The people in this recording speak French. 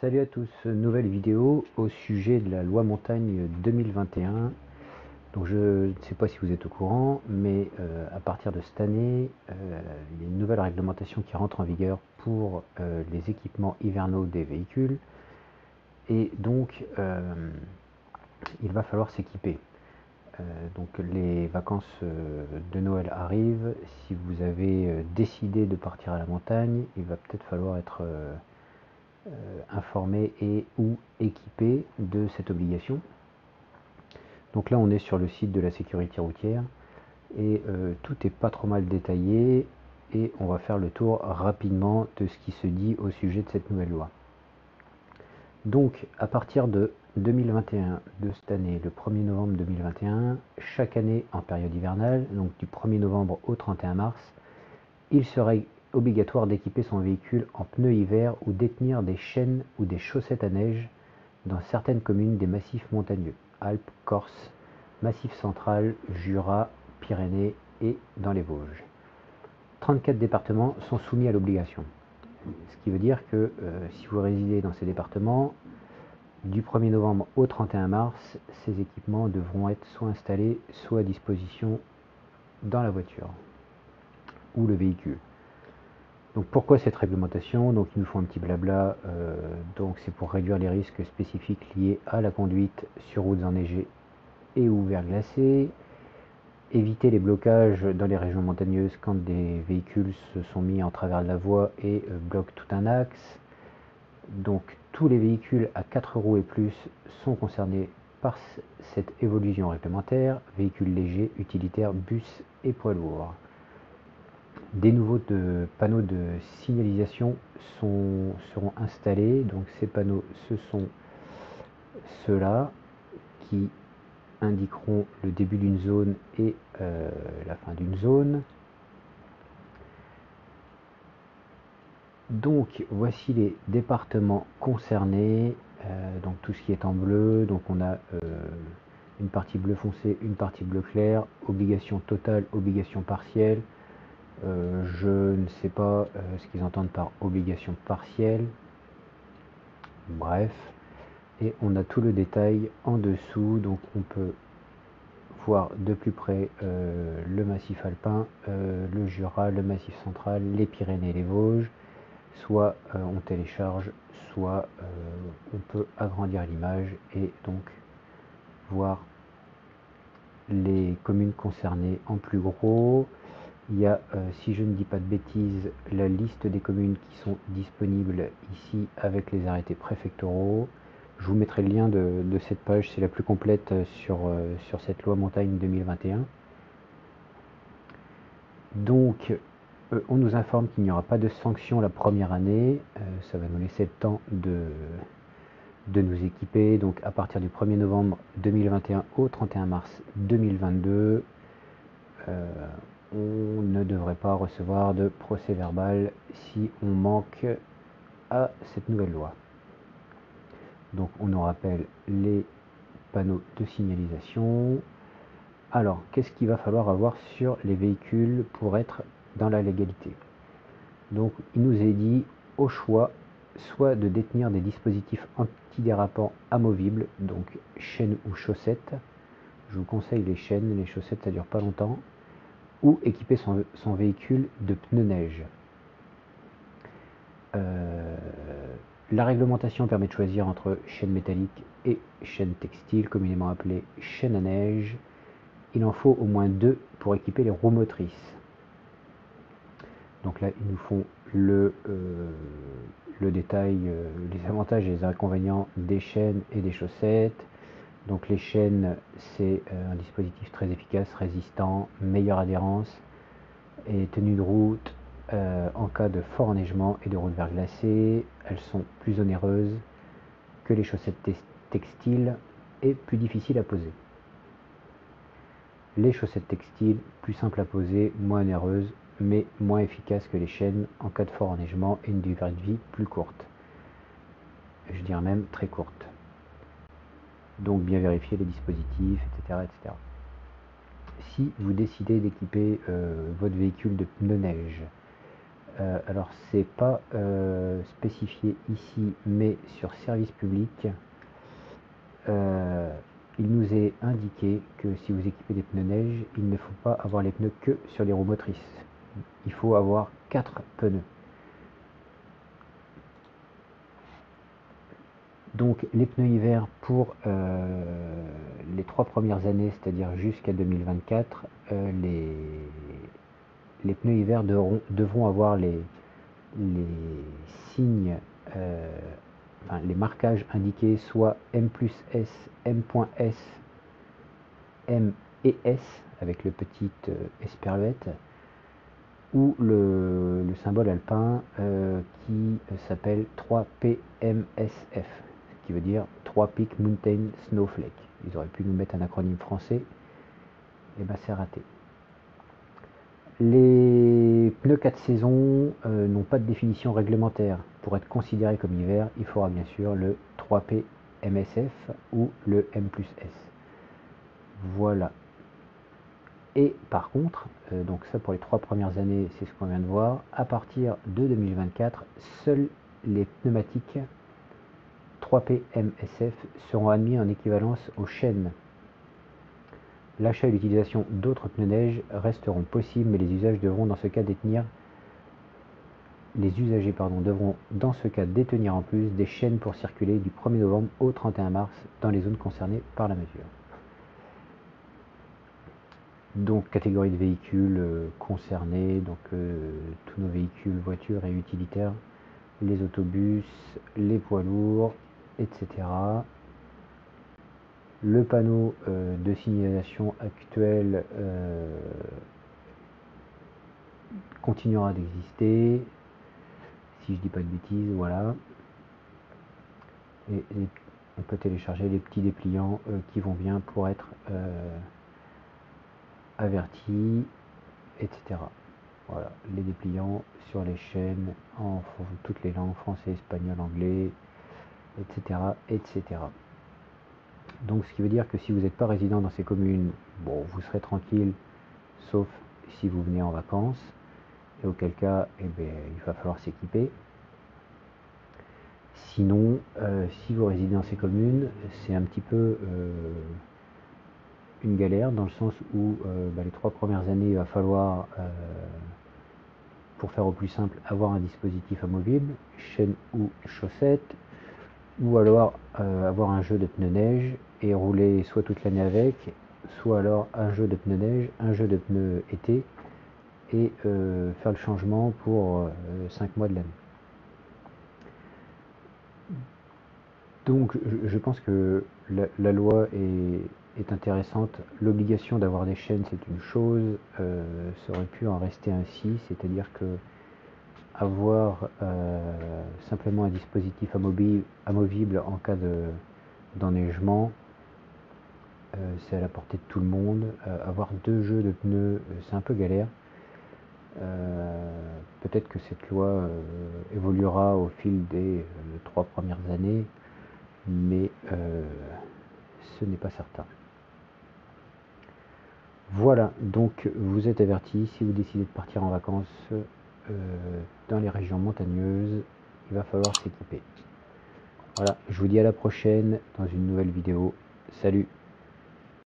Salut à tous, nouvelle vidéo au sujet de la loi montagne 2021. Donc je ne sais pas si vous êtes au courant, mais à partir de cette année, il y a une nouvelle réglementation qui rentre en vigueur pour les équipements hivernaux des véhicules. Et donc il va falloir s'équiper. Donc les vacances de Noël arrivent. Si vous avez décidé de partir à la montagne, il va peut-être falloir être informé et ou équipé de cette obligation. Donc là on est sur le site de la sécurité routière et tout est pas trop mal détaillé et on va faire le tour rapidement de ce qui se dit au sujet de cette nouvelle loi. Donc à partir de 2021, de cette année, le 1er novembre 2021, chaque année en période hivernale, donc du 1er novembre au 31 mars, il serait obligatoire d'équiper son véhicule en pneus hiver ou détenir des chaînes ou des chaussettes à neige dans certaines communes des massifs montagneux, Alpes, Corse, Massif central, Jura, Pyrénées et dans les Vosges. 34 départements sont soumis à l'obligation. Ce qui veut dire que si vous résidez dans ces départements, du 1er novembre au 31 mars, ces équipements devront être soit installés, soit à disposition dans la voiture ou le véhicule. Donc pourquoi cette réglementation? Donc il nous faut un petit blabla, donc c'est pour réduire les risques spécifiques liés à la conduite sur routes enneigées et ou verglacées, éviter les blocages dans les régions montagneuses quand des véhicules se sont mis en travers de la voie et bloquent tout un axe. Donc tous les véhicules à 4 roues et plus sont concernés par cette évolution réglementaire, véhicules légers, utilitaires, bus et poids lourds. Des nouveaux panneaux de signalisation seront installés. Donc ces panneaux, ce sont ceux-là qui indiqueront le début d'une zone et la fin d'une zone. Donc voici les départements concernés. Donc tout ce qui est en bleu. Donc on a une partie bleu foncé, une partie bleu clair, obligation totale, obligation partielle. Je ne sais pas ce qu'ils entendent par obligation partielle. Bref, et on a tout le détail en dessous, donc on peut voir de plus près le massif alpin, le Jura, le massif central, les Pyrénées, les Vosges. Soit on télécharge, soit on peut agrandir l'image et donc voir les communes concernées en plus gros. Il y a, si je ne dis pas de bêtises, la liste des communes qui sont disponibles ici avec les arrêtés préfectoraux. Je vous mettrai le lien de cette page, c'est la plus complète sur cette loi montagne 2021. Donc, on nous informe qu'il n'y aura pas de sanction la première année. Ça va nous laisser le temps de nous équiper. Donc, à partir du 1er novembre 2021 au 31 mars 2022, on ne devrait pas recevoir de procès verbal si on manque à cette nouvelle loi. Donc on nous rappelle les panneaux de signalisation. Alors, qu'est-ce qu'il va falloir avoir sur les véhicules pour être dans la légalité? Donc il nous est dit au choix soit de détenir des dispositifs antidérapants amovibles, donc chaînes ou chaussettes. Je vous conseille les chaînes, les chaussettes ça dure pas longtemps. Ou équiper son véhicule de pneus neige. La réglementation permet de choisir entre chaîne métallique et chaîne textile, communément appelée chaîne à neige. Il en faut au moins 2 pour équiper les roues motrices. Donc là, ils nous font le détail, les avantages et les inconvénients des chaînes et des chaussettes. Donc les chaînes, c'est un dispositif très efficace, résistant, meilleure adhérence et tenue de route en cas de fort enneigement et de route verglacée. Elles sont plus onéreuses que les chaussettes textiles et plus difficiles à poser. Les chaussettes textiles, plus simples à poser, moins onéreuses, mais moins efficaces que les chaînes en cas de fort enneigement et une durée de vie plus courte. Je dirais même très courte. Donc bien vérifier les dispositifs, etc. etc. Si vous décidez d'équiper votre véhicule de pneus neige, Alors c'est pas spécifié ici, mais sur service public, il nous est indiqué que si vous équipez des pneus neige, il ne faut pas avoir les pneus que sur les roues motrices. Il faut avoir 4 pneus. Donc les pneus hiver pour les 3 premières années, c'est-à-dire jusqu'à 2024, les pneus hiver devront avoir les signes, enfin, les marquages indiqués soit M+S, M.S, M et S avec le petit esperluette, ou le symbole alpin qui s'appelle 3PMSF, qui veut dire 3 Peak Mountain Snowflake. Ils auraient pu nous mettre un acronyme français, et ben c'est raté. Les pneus 4 saisons n'ont pas de définition réglementaire. Pour être considéré comme hiver, il faudra bien sûr le 3P MSF ou le M+S. Voilà. Et par contre, donc ça pour les 3 premières années, c'est ce qu'on vient de voir, à partir de 2024, seuls les pneumatiques 3P MSF seront admis en équivalence aux chaînes. L'achat et l'utilisation d'autres pneus neige resteront possibles, mais les usagers devront dans ce cas détenir devront dans ce cas détenir en plus des chaînes pour circuler du 1er novembre au 31 mars dans les zones concernées par la mesure. Donc catégorie de véhicules concernés, donc tous nos véhicules, voitures et utilitaires, les autobus, les poids lourds, etc. Le panneau de signalisation actuel continuera d'exister, si je dis pas de bêtises, voilà. Et on peut télécharger les petits dépliants qui vont bien pour être avertis, etc. Voilà, les dépliants sur les chaînes en toutes les langues, français, espagnol, anglais, etc., etc. Donc ce qui veut dire que si vous n'êtes pas résident dans ces communes, bon, vous serez tranquille, sauf si vous venez en vacances, et auquel cas, eh bien, il va falloir s'équiper. Sinon, si vous résidez dans ces communes, c'est un petit peu une galère, dans le sens où les 3 premières années, il va falloir, pour faire au plus simple, avoir un dispositif amovible, chaîne ou chaussette, ou alors avoir un jeu de pneus neige et rouler soit toute l'année avec, soit alors un jeu de pneus neige, un jeu de pneus été, et faire le changement pour 5 mois de l'année. Donc je pense que la loi est intéressante. L'obligation d'avoir des chaînes, c'est une chose, ça aurait pu en rester ainsi, c'est-à-dire que avoir simplement un dispositif amovible en cas d'enneigement, c'est à la portée de tout le monde. Avoir 2 jeux de pneus, c'est un peu galère. Peut-être que cette loi évoluera au fil des 3 premières années, mais ce n'est pas certain. Voilà, donc vous êtes avertis, si vous décidez de partir en vacances dans les régions montagneuses, il va falloir s'équiper. Voilà, je vous dis à la prochaine dans une nouvelle vidéo. Salut!